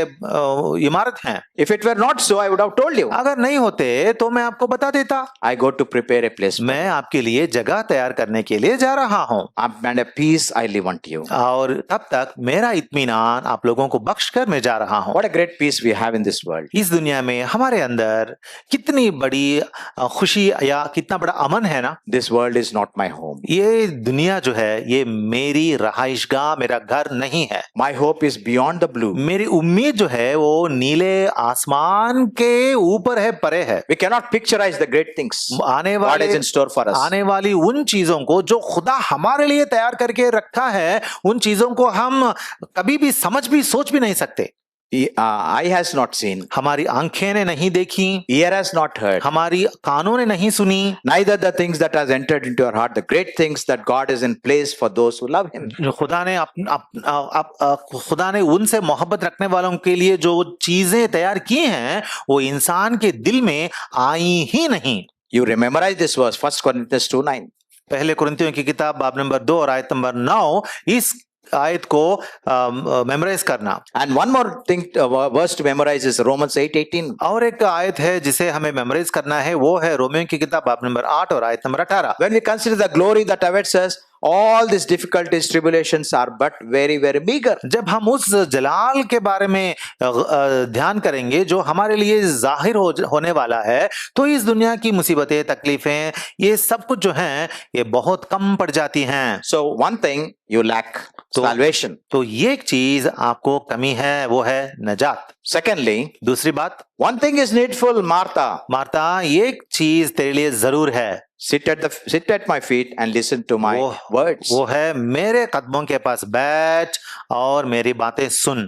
इमारत हैं। If it were not so, I would have told you. अगर नहीं होते तो मैं आपको बता देता। I go to prepare a place. मैं आपके लिए जगह तैयार करने के लिए जा रहा हूँ, And a peace I live unto you. और तब तक मेरा इत्मीनान आप लोगों को बख्श कर मैं जा रहा हूँ। What a great peace we have in this world. इस दुनिया में हमारे अंदर कितनी बड़ी खुशी या कितना बड़ा अमन है ना। This world is not my home. ये दुनिया जो है ये मेरी रहाइशगाह, मेरा घर नहीं है। My hope is beyond the blue. मेरी उम्मीद जो है वो नीले आसमान के ऊपर है, परे है। We cannot picturize the great things आने God वाले is in store for us. आने वाली उन चीजों को जो खुदा हमारे लिए तैयार करके रखा है, उन चीजों को हम कभी भी समझ भी सोच भी नहीं सकते। Eye has not seen, हमारी आंखें ने नहीं देखी, ear has not heard, हमारी कानों ने नहीं सुनी, neither the things that has entered into your heart, the great things that God is in place for those who love Him. खुदा ने उनसे मोहब्बत रखने वालों के लिए जो चीजें तैयार की हैं वो इंसान के दिल में आई ही नहीं। You memorize this verse, 1 Corinthians 2:9. पहले कुरिन्थियों की किताब बाब नंबर 2 और आयत नंबर 9, इस आयत को मेमोराइज करना। And one more thing, verse to memorize is Romans 8:18. और एक आयत है जिसे हमें मेमोराइज करना है, वो है रोमियो की किताब बाब नंबर 8 और आयत number 18। When we consider the glory that awaits us, all these difficulties, tribulations are but very, very meager. जब हम उस जलाल के बारे में ध्यान करेंगे जो हमारे लिए जाहिर होने वाला है, तो इस दुनिया की मुसीबतें, तकलीफें, ये सब कुछ जो हैं ये बहुत कम पड़ जाती हैं। So one thing you lack, salvation. तो ये एक चीज आपको कमी है, वो है नजात। Secondly, दूसरी बात, one thing is needful, Martha. Martha, ये एक चीज तेरे लिए जरूर है। Sit at my feet and listen to my words. वो है मेरे कदमों के पास बैठ और मेरी बातें सुन।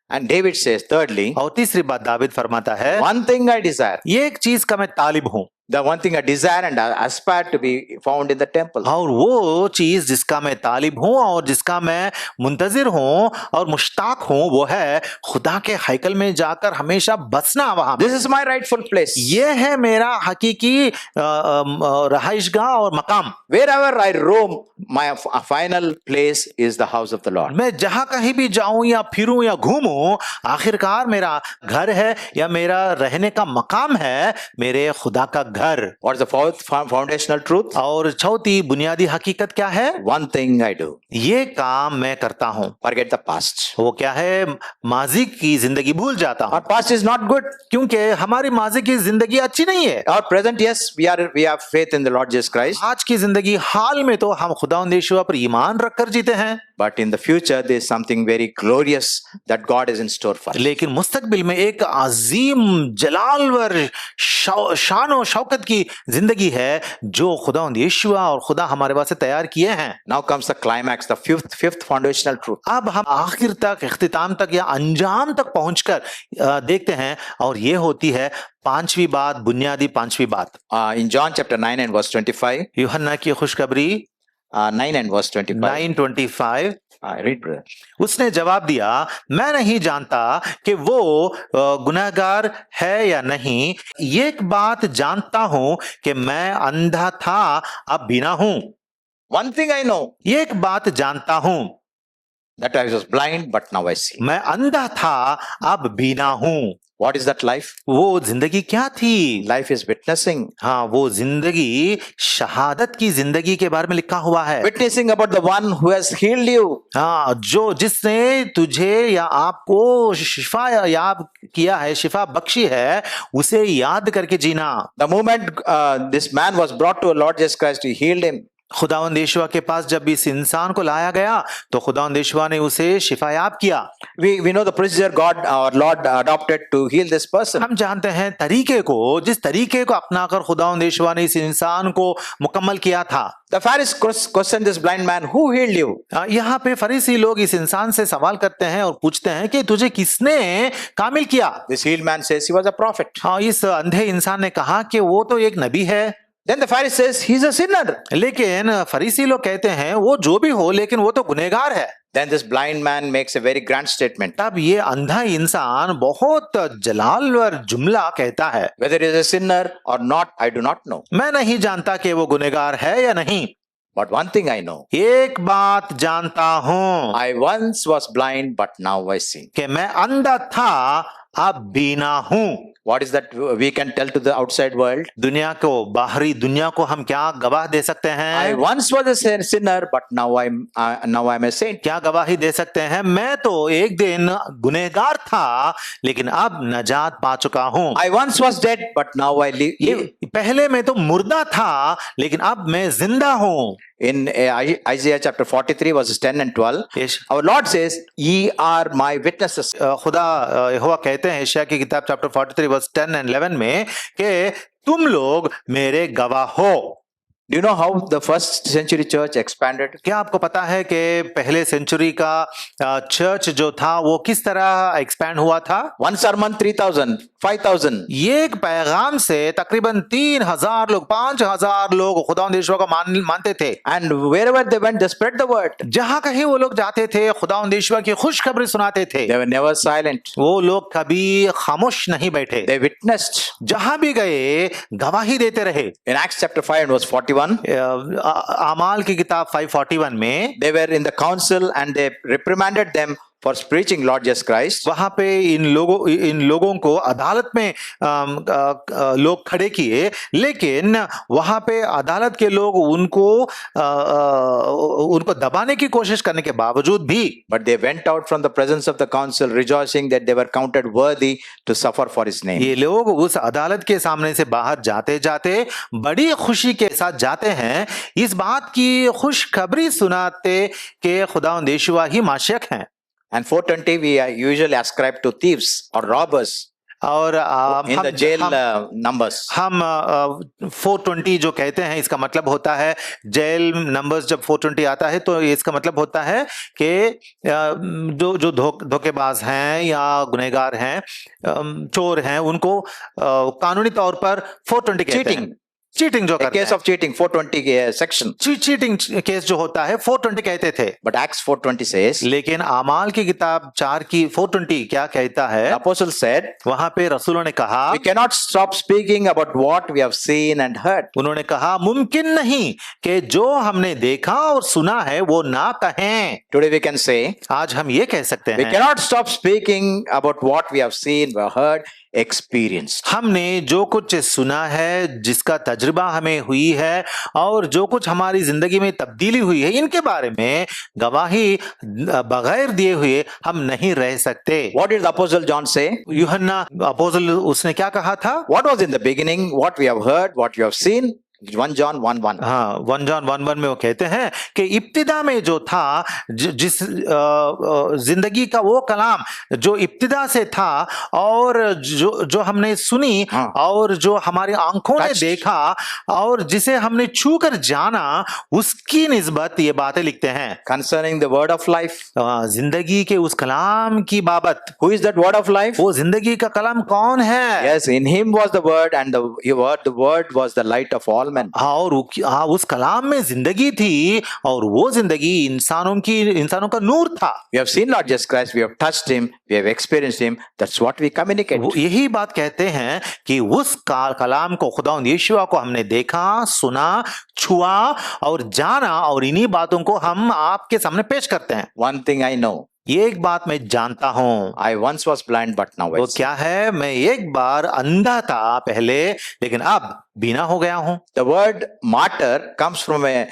And David says, thirdly, और तीसरी बात दाविद फरमाता है, one thing I desire. ये एक चीज का मैं तालिब हूं। The one thing I desire and I aspire to be found in the temple. और वो चीज जिसका मैं तालिब हूं और जिसका मैं मुंतजिर हूं और मुश्ताक हूं, वो है खुदा के हैकल में जाकर हमेशा बसना वहां। This is my rightful place. ये है मेरा हकीकी रहाइशगाह और मकाम। Wherever I roam, my final place is the house of the Lord. मैं जहां कहीं भी जाऊं या फिरूं या घूमूं, आखिरकार मेरा घर है या मेरा रहने का मकाम है मेरे खुदा का घर। What is the fourth foundational truth? और चौथी बुनियादी हकीकत क्या है? One thing I do. ये काम मैं करता हूं। Forget the past. वो क्या है? माजी की जिंदगी भूल जाता हूं। Our past is not good. क्योंकि हमारी माजी की जिंदगी अच्छी नहीं है। Our present, yes, we have faith in the Lord Jesus Christ. आज की जिंदगी हाल में तो हम खुदावंद यीशु पर ईमान रखकर जीते हैं, But in the future, there is something very glorious that God is in store for us. लेकिन मुस्तकबिल में एक अजीम जलालवर शान और शौकत की जिंदगी है जो खुदावंद यीशु और खुदा हमारे वास्ते तैयार किए हैं। Now comes the climax, the fifth foundational truth. अब हम आखिर तक, इख्तिताम तक या अंजाम तक पहुंचकर देखते हैं, और ये होती है पांचवी बात, बुनियादी पांचवी बात। In John chapter 9 and verse 25. यूहन्ना की खुशखबरी 9 and verse 25. 9:25। Read, brother. उसने जवाब दिया, मैं नहीं जानता कि वो गुनहगार है या नहीं। एक बात जानता हूं कि मैं अंधा था, अब बीना हूं। One thing I know, एक बात जानता हूं, that I was blind, but now I see. मैं अंधा था, अब बीना हूं। What is that life? वो जिंदगी क्या थी? Life is witnessing. हाँ, वो जिंदगी शहादत की जिंदगी के बारे में लिखा हुआ है। Witnessing about the one who has healed you. हाँ, जो जिसने तुझे या आपको शिफा याद किया है, शिफा बख्शी है, उसे याद करके जीना। The moment this man was brought to Lord Jesus Christ, he healed him. खुदावंद यीशुआ के पास जब इस इंसान को लाया गया तो खुदावंद यीशुआ ने उसे शिफायाब किया। We know the procedure God, our Lord, adopted to heal this person. हम जानते हैं तरीके को, जिस तरीके को अपनाकर खुदावंद यीशुआ ने इस इंसान को मुकम्मल किया था। The Pharisees questioned this blind man, who healed you? यहाँ पे फरीसी लोग इस इंसान से सवाल करते हैं और पूछते हैं कि तुझे किसने कामिल किया? This healed man says he was a prophet. हाँ, इस अंधे इंसान ने कहा कि वो तो एक नबी है। Then the Pharisee says he's a sinner. लेकिन फरीसी लोग कहते हैं वो जो भी हो लेकिन वो तो गुनहगार है। Then this blind man makes a very grand statement. तब ये अंधा इंसान बहुत जलालवर जुमला कहता है, Whether he is a sinner or not, I do not know. मैं नहीं जानता कि वो गुनहगार है या नहीं, But one thing I know, एक बात जानता हूं I once was blind, but now I see. कि मैं अंधा था अब बीना हूं। What is that we can tell to the outside world? दुनिया को, बाहरी दुनिया को हम क्या गवाह दे सकते I हैं? once was a sinner, but now I'm a saint. क्या गवाही दे सकते हैं? मैं तो एक दिन गुनहगार था लेकिन अब नजात पा चुका हूं। I once was dead, but now I live. ये पहले मैं तो मुर्दा था लेकिन अब मैं जिंदा हूं। In Isaiah chapter 43 verses 10 and 12, Yash- our Lord says, "Ye are my witnesses." खुदा यहोवा कहते हैं यशायाह की किताब चैप्टर 43 वर्स 10 एंड 11 में कि तुम लोग मेरे गवाह हो। Do you know how the first century church expanded? क्या आपको पता है कि पहले सेंचुरी का चर्च जो था वो किस तरह एक्सपैंड हुआ था? One sermon, 3,000, 5,000. ये एक पैगाम से तकरीबन 3,000 लोग, 5,000 लोग खुदावंद यीशुआ को मानते थे। And wherever they went, they spread the word. जहां कहीं वो लोग जाते थे खुदावंद यीशुआ की खुशखबरी सुनाते थे। They were never silent. वो लोग कभी खामोश नहीं बैठे, They witnessed. जहां भी गए गवाही देते रहे। In Acts chapter 5 and verse 41, आमाल की किताब 541 में they were in the council and they reprimanded them for preaching Lord Jesus Christ. वहां पे इन लोगों को अदालत में लोग खड़े किए, लेकिन वहां पे अदालत के लोग उनको दबाने की कोशिश करने के बावजूद भी But they went out from the presence of the council, rejoicing that they were counted worthy to suffer for his name. ये लोग उस अदालत के सामने से बाहर जाते जाते बड़ी खुशी के साथ जाते हैं, इस बात की खुशखबरी सुनाते कि खुदावंद यीशुआ ही माशिक हैं। And 420 we usually ascribe to thieves or robbers और in the jail numbers. हम 420 जो कहते हैं इसका मतलब होता है, जेल नंबर्स जब 420 आता है तो इसका मतलब होता है कि जो धोखेबाज हैं या गुनहगार हैं, चोर हैं, उनको कानूनी तौर पर 420 कहते हैं। चीटिंग जो करते हैं, Case of cheating, 420 section. Cheating case जो होता है 420 कहते थे। But Acts 4:20 says, लेकिन आमाल की किताब 4 की 420 क्या कहता है? the apostle said, वहां पे रसूलों ने कहा, we cannot stop speaking about what we have seen and heard. उन्होंने कहा मुमकिन नहीं कि जो हमने देखा और सुना है वो ना कहें। Today we can say, आज हम ये कह सकते we हैं, cannot stop speaking about what we have seen, we have heard, experienced. हमने जो कुछ सुना है, जिसका तजुर्बा हमें हुई है और जो कुछ हमारी जिंदगी में तब्दीली हुई है, इनके बारे में गवाही बगैर दिए हुए हम नहीं रह सकते। What did the apostle John say? यूहन्ना अपोस्तल उसने क्या कहा था? What was in the beginning, what we have heard, what you have seen? 1 John 1:1. हाँ, 1 जॉन 1:1 में वो कहते हैं कि इब्तिदा में जो था, जिस जिंदगी का वो कलाम जो इब्तिदा से था और जो हमने सुनी और जो हमारी आंखों ने देखा और जिसे हमने छू कर जाना, उसकी निस्बत ये बातें लिखते हैं। Concerning the word of life. जिंदगी के उस कलाम की बाबत। Who is that word of life? वो जिंदगी का कलाम कौन है? Yes, in him was the word, and the word was the light of all men. हाँ, और उस कलाम में जिंदगी थी और वो जिंदगी इंसानों का नूर था। We have seen Lord Jesus Christ, we have touched him, we have experienced him. That's what we communicate. यही बात कहते हैं कि उस कलाम को, खुदावंद यीशुआ को हमने देखा, सुना, छुआ और जाना, और इन्हीं बातों को हम आपके सामने पेश करते हैं। One thing I know. ये एक बात मैं जानता हूं। I once was blind, but now I वो see. क्या है? मैं एक बार अंधा था पहले, लेकिन अब बीना हो गया हूं। The word martyr comes from a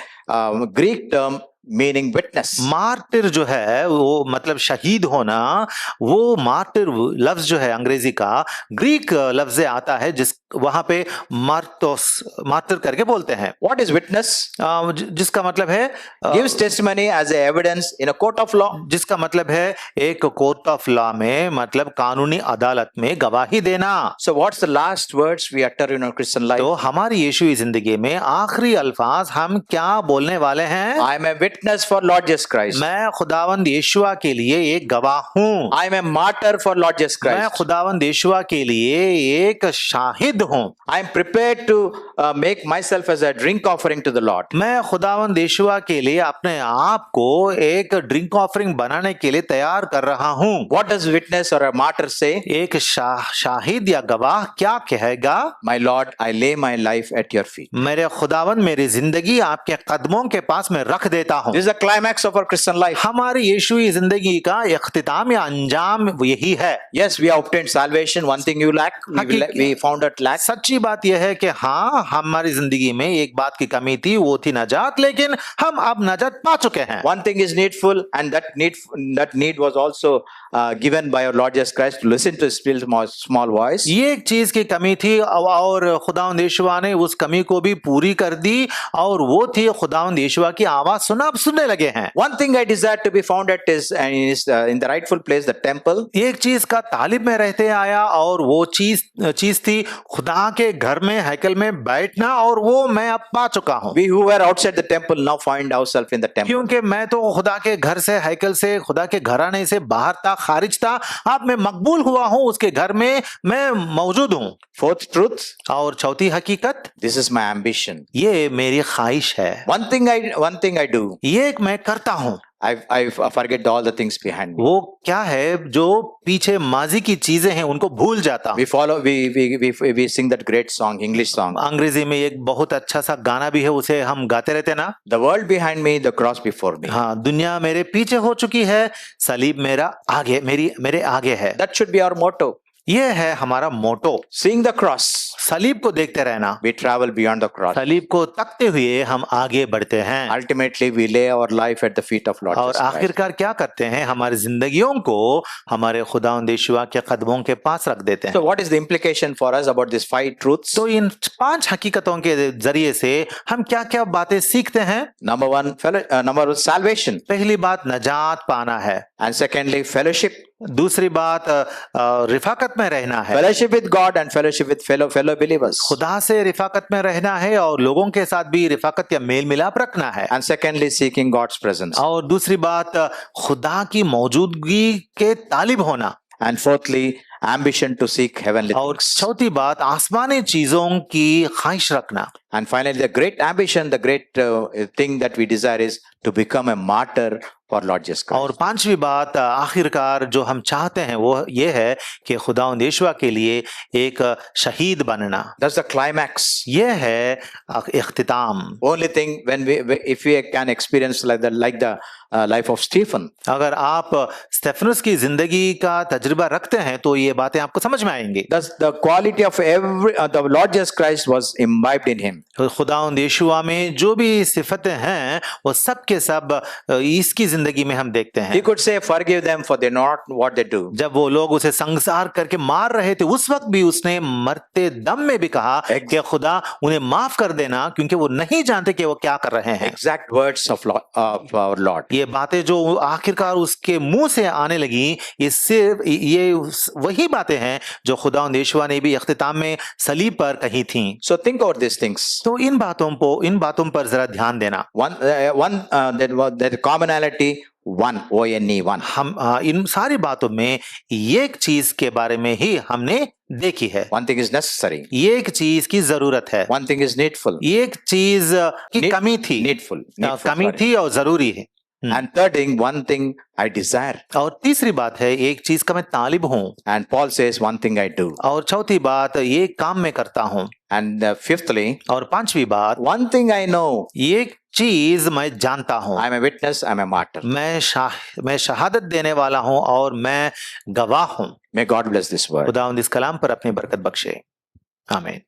Greek term meaning witness. Martyr जो है वो मतलब शहीद होना, वो मार्टिर लफ्ज जो है अंग्रेजी का ग्रीक लफ्ज से आता है जिस वहां पे मार्टिर करके बोलते हैं। What is witness? जिसका मतलब है Gives testimony as a evidence in a court of law. जिसका मतलब है एक कोर्ट ऑफ लॉ में, मतलब कानूनी अदालत में गवाही देना। So what's the last words we utter in our Christian life? तो हमारी यीशुई जिंदगी में आखिरी अल्फाज हम क्या बोलने वाले हैं? I am a witness for Lord Jesus Christ. मैं खुदावंद यीशुआ के लिए एक गवाह हूँ। I am a martyr for Lord Jesus मैं Christ. खुदावंद यीशुआ के लिए एक शाहिद हूँ। I am prepared to make myself as a drink offering to the Lord. मैं खुदावंद यीशुआ के लिए अपने आप को एक ड्रिंक ऑफरिंग बनाने के लिए तैयार कर रहा हूँ। What does witness or a martyr say? एक शाहिद या गवाह क्या कहेगा? My Lord, I lay my life at your feet. मेरे खुदावंद मेरी जिंदगी आपके कदमों के पास में रख देता हूँ। This is the climax of our Christian life. हमारी यीशुई जिंदगी का इख्तिताम या अंजाम यही है। Yes, we have obtained salvation. One thing you lack, we found out lack. सच्ची बात यह है कि हाँ, हमारी जिंदगी में एक बात की कमी थी, वो थी नजात, लेकिन हम अब नजात पा चुके हैं। One thing is needful, and that need was also given by our Lord Jesus Christ to listen to His still small voice. ये एक चीज की कमी थी और खुदावंद यीशुआ ने उस कमी को भी पूरी कर दी, और वो थी खुदावंद यीशुआ की आवाज सुनने लगे हैं। One thing I desire to be found at is in the rightful place, the temple. एक चीज का तालिब में रहते आया, और वो चीज थी खुदा के घर में, हैकल में बैठना, और वो मैं अब पा चुका हूँ। We who were outside the temple now find ourselves in the temple. क्योंकि मैं तो खुदा के घर से, हैकल से, खुदा के घराने से बाहर था, खारिज था, अब मैं मकबूल हुआ हूँ, उसके घर में मैं मौजूद हूँ। Fourth truth. और चौथी हकीकत, This is my ambition. ये मेरी ख्वाहिश है। One thing I do. ये मैं करता हूँ। I forget all the things behind me. वो क्या है जो पीछे माजी की चीजें हैं उनको भूल जाता हूँ। We sing that great song, English song. अंग्रेजी में एक बहुत अच्छा सा गाना भी है, उसे हम गाते रहते ना। The world behind me, the cross before me. हाँ, दुनिया मेरे पीछे हो चुकी है, सलीब मेरा आगे, मेरे आगे है। That should be our motto. ये है हमारा मोटो। Seeing the cross, सलीब को देखते रहना। we travel beyond the cross. सलीब को तकते हुए हम आगे बढ़ते हैं। Ultimately, we lay our life at the feet of Lord और Jesus Christ. आखिरकार क्या करते हैं? हमारी जिंदगियों को हमारे खुदावंद यीशुआ के कदमों के पास रख देते हैं। So, what is the implication for us about these 5 truths? तो इन 5 हकीकतों के जरिए से हम क्या क्या बातें सीखते हैं? Number one, salvation. पहली बात नजात पाना है। And secondly, fellowship. दूसरी बात रिफाकत में रहना है। Fellowship with God and fellowship with fellow believers. खुदा से रिफाकत में रहना है और लोगों के साथ भी रिफाकत या मेल मिलाप रखना है। And secondly, seeking God's presence. और दूसरी बात खुदा की मौजूदगी के तालिब होना। And fourthly, ambition to seek heavenly और things. चौथी बात आसमानी चीजों की ख्वाहिश रखना। And finally, the great ambition, the great thing that we desire is to become a martyr for Lord Jesus Christ. और पांचवी बात आखिरकार जो हम चाहते हैं वो ये है कि खुदावंद यीशुआ के लिए एक शहीद बनना। That's the climax. ये है इख्तिताम। Only thing if we can experience like the life of Stephen. अगर आप स्टेफनस की जिंदगी का तजुर्बा रखते हैं तो ये बातें आपको समझ में आएंगी। The quality of the Lord Jesus Christ was imbibed in him. खुदावंद यीशुआ में जो भी सिफतें हैं वो सब के सब इसकी जिंदगी में हम देखते हैं। He could say, "Forgive them, for they know not what they do." जब वो लोग उसे संसार करके मार रहे थे उस वक्त भी उसने मरते दम में भी कहा कि खुदा उन्हें माफ कर देना क्योंकि वो नहीं जानते कि वो क्या कर रहे हैं। Exact words of our Lord. ये बातें जो आखिरकार उसके मुंह से आने लगी, ये वही बातें हैं जो खुदावंद यीशुआ ने भी इख्तिताम में सलीब पर कही थी। So think over these things. तो इन बातों पर जरा ध्यान देना। That commonality, one, one. हम इन सारी बातों में एक चीज के बारे में ही हमने देखी है। One thing is necessary. एक चीज की जरूरत है। One thing is needful. एक चीज की कमी थी। Needful. कमी थी और जरूरी है। And third thing, one thing I desire. और तीसरी बात है एक चीज का मैं तालिब हूँ। And Paul says, one thing I do. और चौथी बात ये काम मैं करता हूँ। And fifthly, और पांचवी बात one thing I know. एक चीज मैं जानता हूँ। I'm a witness, I'm a martyr. मैं शहादत देने वाला हूँ और मैं गवाह हूँ। May God bless this word. खुदावंद इस कलाम पर अपनी बरकत बख्शे। आमीन।